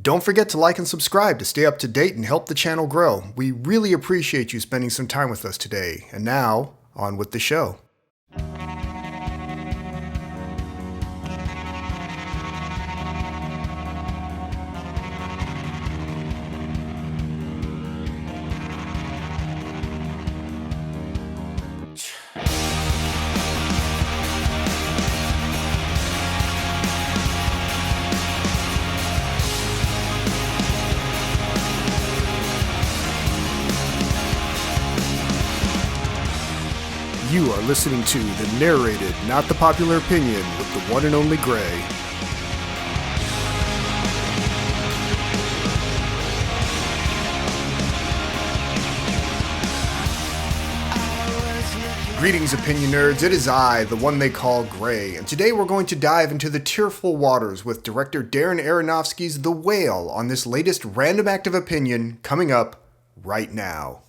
Don't forget to like and subscribe to stay up to date and help the channel grow. We really appreciate you spending some time with us today. And now, on with the show. You are listening to the Narrated, Not the Popular Opinion with the one and only Gray. Greetings, opinion nerds. It is I, the one they call Gray, and today we're going to dive into the tearful waters with director Darren Aronofsky's The Whale on this latest random act of opinion coming up right now.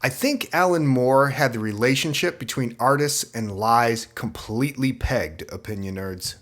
I think Alan Moore had the relationship between artists and lies completely pegged, opinion nerds.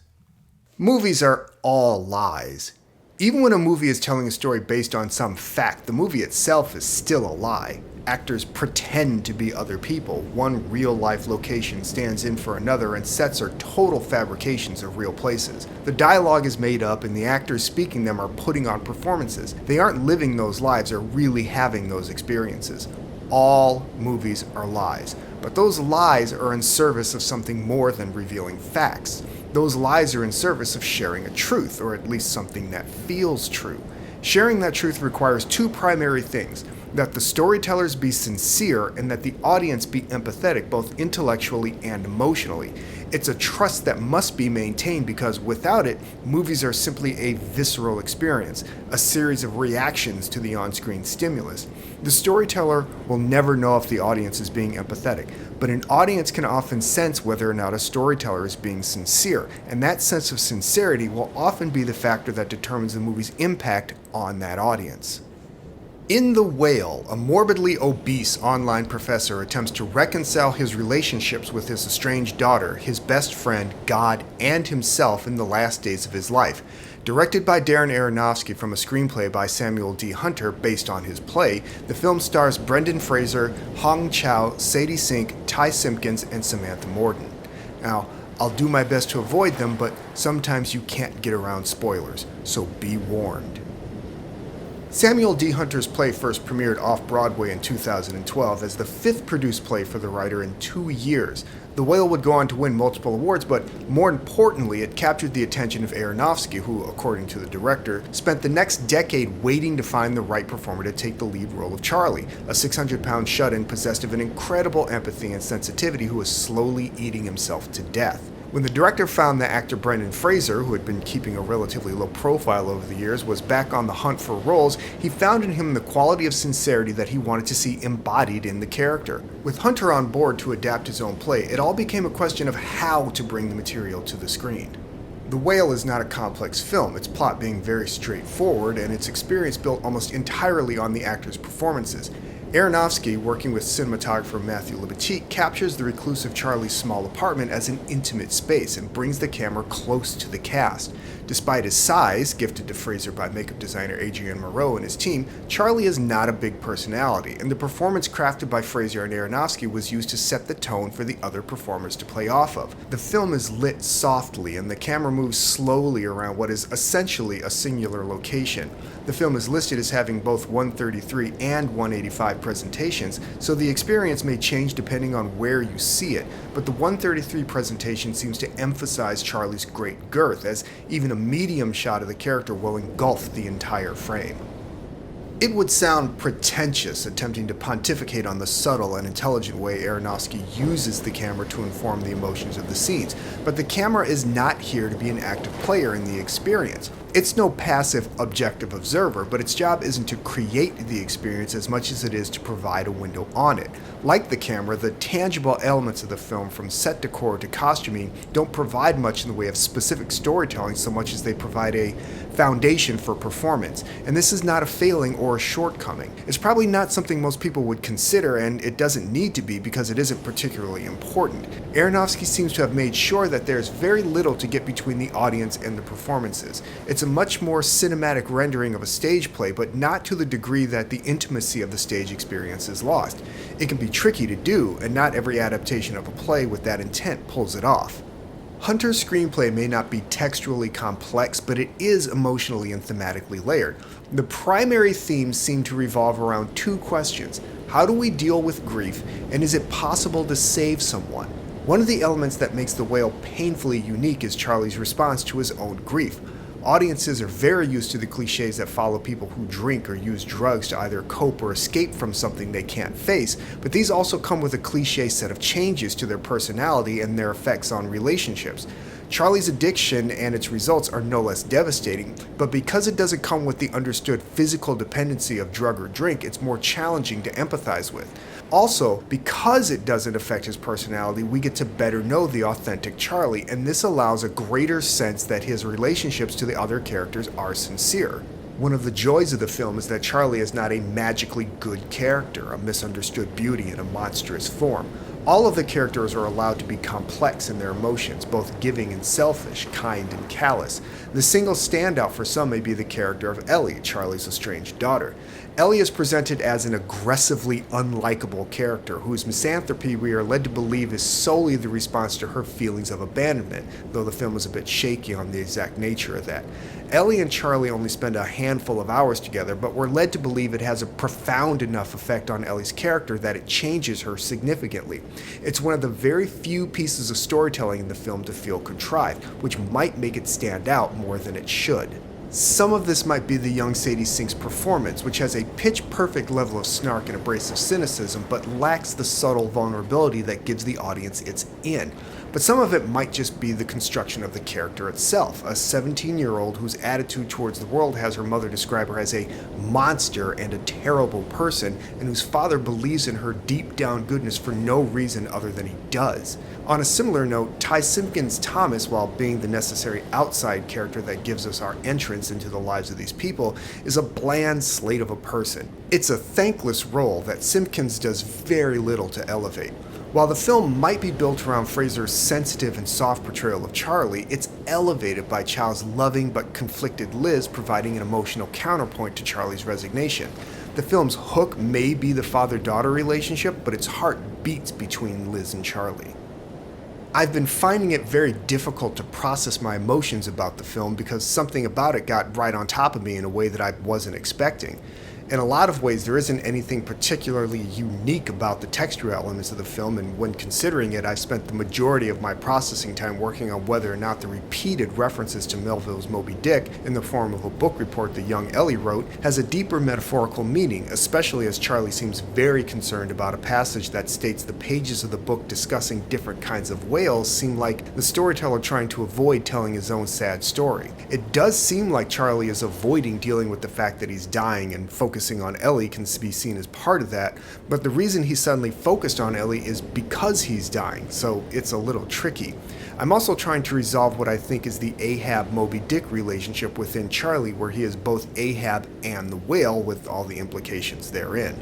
Movies are all lies. Even when a movie is telling a story based on some fact, the movie itself is still a lie. Actors pretend to be other people. One real-life location stands in for another, and sets are total fabrications of real places. The dialogue is made up, and the actors speaking them are putting on performances. They aren't living those lives or really having those experiences. All movies are lies, but those lies are in service of something more than revealing facts. Those lies are in service of sharing a truth, or at least something that feels true. Sharing that truth requires two primary things: that the storytellers be sincere and that the audience be empathetic, both intellectually and emotionally. It's a trust that must be maintained because without it, movies are simply a visceral experience, a series of reactions to the on-screen stimulus. The storyteller will never know if the audience is being empathetic, but an audience can often sense whether or not a storyteller is being sincere, and that sense of sincerity will often be the factor that determines the movie's impact on that audience. In The Whale, a morbidly obese online professor attempts to reconcile his relationships with his estranged daughter, his best friend, God, and himself in the last days of his life. Directed by Darren Aronofsky from a screenplay by Samuel D. Hunter based on his play, the film stars Brendan Fraser, Hong Chow, Sadie Sink, Ty Simpkins, and Samantha Morden. Now, I'll do my best to avoid them, but sometimes you can't get around spoilers, so be warned. Samuel D. Hunter's play first premiered off-Broadway in 2012 as the fifth produced play for the writer in 2 years. The Whale would go on to win multiple awards, but more importantly, it captured the attention of Aronofsky, who, according to the director, spent the next decade waiting to find the right performer to take the lead role of Charlie, a 600-pound shut-in possessed of an incredible empathy and sensitivity who was slowly eating himself to death. When the director found that actor Brendan Fraser, who had been keeping a relatively low profile over the years, was back on the hunt for roles, he found in him the quality of sincerity that he wanted to see embodied in the character. With Hunter on board to adapt his own play, it all became a question of how to bring the material to the screen. The Whale is not a complex film, its plot being very straightforward, and its experience built almost entirely on the actors' performances. Aronofsky, working with cinematographer Matthew Libatique, captures the reclusive Charlie's small apartment as an intimate space and brings the camera close to the cast. Despite his size, gifted to Fraser by makeup designer Adrienne Moreau and his team, Charlie is not a big personality, and the performance crafted by Fraser and Aronofsky was used to set the tone for the other performers to play off of. The film is lit softly, and the camera moves slowly around what is essentially a singular location. The film is listed as having both 133 and 185 presentations, so the experience may change depending on where you see it, but the 133 presentation seems to emphasize Charlie's great girth, as even a medium shot of the character will engulf the entire frame. It would sound pretentious attempting to pontificate on the subtle and intelligent way Aronofsky uses the camera to inform the emotions of the scenes, but the camera is not here to be an active player in the experience. It's no passive, objective observer, but its job isn't to create the experience as much as it is to provide a window on it. Like the camera, the tangible elements of the film, from set decor to costuming, don't provide much in the way of specific storytelling so much as they provide a foundation for performance. And this is not a failing or a shortcoming. It's probably not something most people would consider, and it doesn't need to be because it isn't particularly important. Aronofsky seems to have made sure that there's very little to get between the audience and the performances. It's a much more cinematic rendering of a stage play, but not to the degree that the intimacy of the stage experience is lost. It can be tricky to do, and not every adaptation of a play with that intent pulls it off. Hunter's screenplay may not be textually complex, but it is emotionally and thematically layered. The primary themes seem to revolve around two questions. How do we deal with grief, and is it possible to save someone? One of the elements that makes The Whale painfully unique is Charlie's response to his own grief. Audiences are very used to the cliches that follow people who drink or use drugs to either cope or escape from something they can't face, but these also come with a cliche set of changes to their personality and their effects on relationships. Charlie's addiction and its results are no less devastating, but because it doesn't come with the understood physical dependency of drug or drink, it's more challenging to empathize with. Also, because it doesn't affect his personality, we get to better know the authentic Charlie, and this allows a greater sense that his relationships to the other characters are sincere. One of the joys of the film is that Charlie is not a magically good character, a misunderstood beauty in a monstrous form. All of the characters are allowed to be complex in their emotions, both giving and selfish, kind and callous. The single standout for some may be the character of Ellie, Charlie's estranged daughter. Ellie is presented as an aggressively unlikable character whose misanthropy we are led to believe is solely the response to her feelings of abandonment, though the film is a bit shaky on the exact nature of that. Ellie and Charlie only spend a handful of hours together, but we're led to believe it has a profound enough effect on Ellie's character that it changes her significantly. It's one of the very few pieces of storytelling in the film to feel contrived, which might make it stand out more than it should. Some of this might be the young Sadie Sink's performance, which has a pitch-perfect level of snark and abrasive cynicism, but lacks the subtle vulnerability that gives the audience its in. But some of it might just be the construction of the character itself, a 17-year-old whose attitude towards the world has her mother describe her as a monster and a terrible person, and whose father believes in her deep-down goodness for no reason other than he does. On a similar note, Ty Simpkins' Thomas, while being the necessary outside character that gives us our entrance into the lives of these people, is a bland slate of a person. It's a thankless role that Simpkins does very little to elevate. While the film might be built around Fraser's sensitive and soft portrayal of Charlie, it's elevated by Chow's loving but conflicted Liz providing an emotional counterpoint to Charlie's resignation. The film's hook may be the father-daughter relationship, but its heart beats between Liz and Charlie. I've been finding it very difficult to process my emotions about the film because something about it got right on top of me in a way that I wasn't expecting. In a lot of ways, there isn't anything particularly unique about the textual elements of the film, and when considering it, I've spent the majority of my processing time working on whether or not the repeated references to Melville's Moby Dick, in the form of a book report that young Ellie wrote, has a deeper metaphorical meaning, especially as Charlie seems very concerned about a passage that states the pages of the book discussing different kinds of whales seem like the storyteller trying to avoid telling his own sad story. It does seem like Charlie is avoiding dealing with the fact that he's dying, and focusing on Ellie can be seen as part of that, but the reason he's suddenly focused on Ellie is because he's dying, so it's a little tricky. I'm also trying to resolve what I think is the Ahab-Moby Dick relationship within Charlie, where he is both Ahab and the whale, with all the implications therein.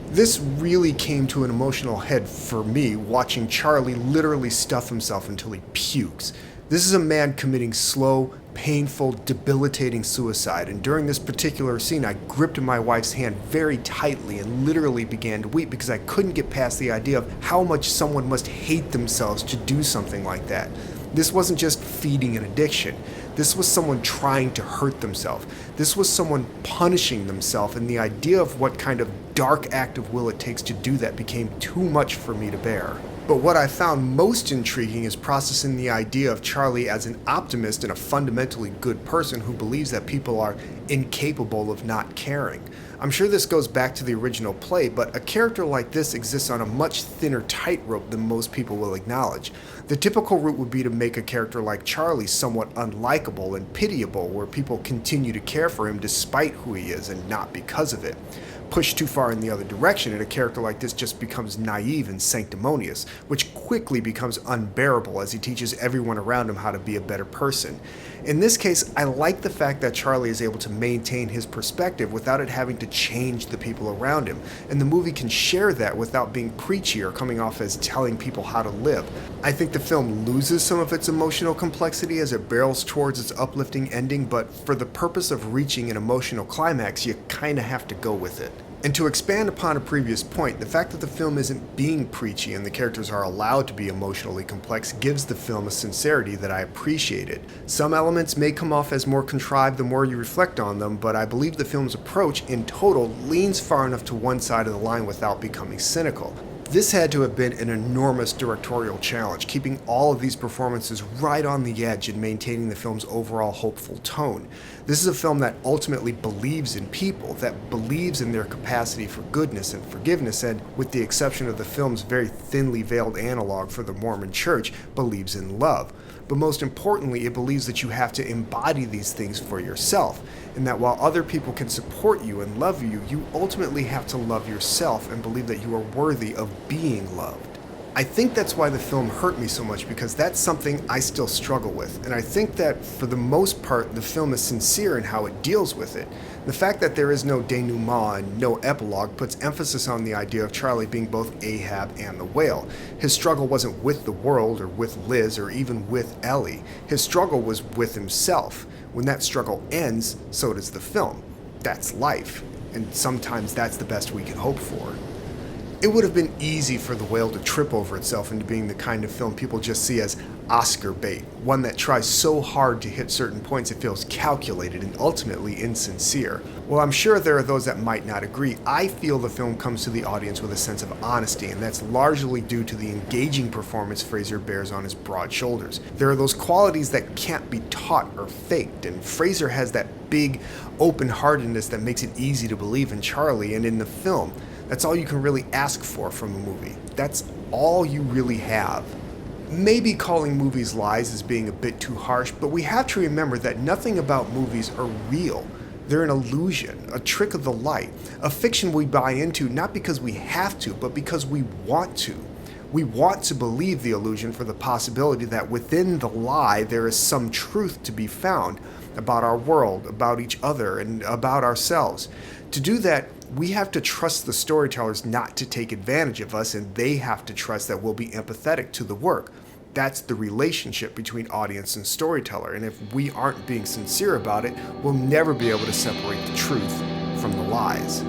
This really came to an emotional head for me, watching Charlie literally stuff himself until he pukes. This is a man committing slow, painful, debilitating suicide, and during this particular scene I gripped my wife's hand very tightly and literally began to weep because I couldn't get past the idea of how much someone must hate themselves to do something like that. This wasn't just feeding an addiction. This was someone trying to hurt themselves. This was someone punishing themselves, and the idea of what kind of dark act of will it takes to do that became too much for me to bear. But what I found most intriguing is processing the idea of Charlie as an optimist and a fundamentally good person who believes that people are incapable of not caring. I'm sure this goes back to the original play, but a character like this exists on a much thinner tightrope than most people will acknowledge. The typical route would be to make a character like Charlie somewhat unlikable and pitiable, where people continue to care for him despite who he is and not because of it. Pushed too far in the other direction, and a character like this just becomes naive and sanctimonious, which quickly becomes unbearable as he teaches everyone around him how to be a better person. In this case, I like the fact that Charlie is able to maintain his perspective without it having to change the people around him, and the movie can share that without being preachy or coming off as telling people how to live. I think the film loses some of its emotional complexity as it barrels towards its uplifting ending, but for the purpose of reaching an emotional climax, you kinda have to go with it. And to expand upon a previous point, the fact that the film isn't being preachy and the characters are allowed to be emotionally complex gives the film a sincerity that I appreciated. Some elements may come off as more contrived the more you reflect on them, but I believe the film's approach in total leans far enough to one side of the line without becoming cynical. This had to have been an enormous directorial challenge, keeping all of these performances right on the edge and maintaining the film's overall hopeful tone. This is a film that ultimately believes in people, that believes in their capacity for goodness and forgiveness, and, with the exception of the film's very thinly veiled analog for the Mormon Church, believes in love. But most importantly, it believes that you have to embody these things for yourself, and that while other people can support you and love you, you ultimately have to love yourself and believe that you are worthy of being loved. I think that's why the film hurt me so much, because that's something I still struggle with, and I think that for the most part the film is sincere in how it deals with it. The fact that there is no denouement and no epilogue puts emphasis on the idea of Charlie being both Ahab and the whale. His struggle wasn't with the world or with Liz or even with Ellie. His struggle was with himself. When that struggle ends, so does the film. That's life, and sometimes that's the best we can hope for. It would have been easy for The Whale to trip over itself into being the kind of film people just see as Oscar bait, one that tries so hard to hit certain points it feels calculated and ultimately insincere. While I'm sure there are those that might not agree, I feel the film comes to the audience with a sense of honesty, and that's largely due to the engaging performance Fraser bears on his broad shoulders. There are those qualities that can't be taught or faked, and Fraser has that big open-heartedness that makes it easy to believe in Charlie and in the film. That's all you can really ask for from a movie. That's all you really have. Maybe calling movies lies is being a bit too harsh, but we have to remember that nothing about movies are real. They're an illusion, a trick of the light, a fiction we buy into not because we have to, but because we want to. We want to believe the illusion for the possibility that within the lie there is some truth to be found about our world, about each other, and about ourselves. To do that, we have to trust the storytellers not to take advantage of us, and they have to trust that we'll be empathetic to the work. That's the relationship between audience and storyteller, and if we aren't being sincere about it, we'll never be able to separate the truth from the lies.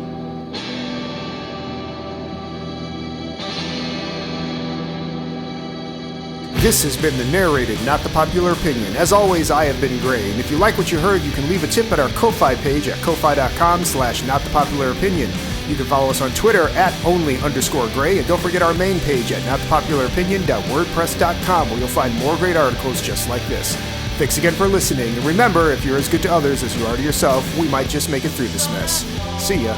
This has been the Narrated, Not the Popular Opinion. As always, I have been Gray, and if you like what you heard, you can leave a tip at our Ko-Fi page at ko-fi.com/notthepopularopinion. You can follow us on Twitter at @only_Gray, and don't forget our main page at notthepopularopinion.wordpress.com, where you'll find more great articles just like this. Thanks again for listening, and remember, if you're as good to others as you are to yourself, we might just make it through this mess. See ya.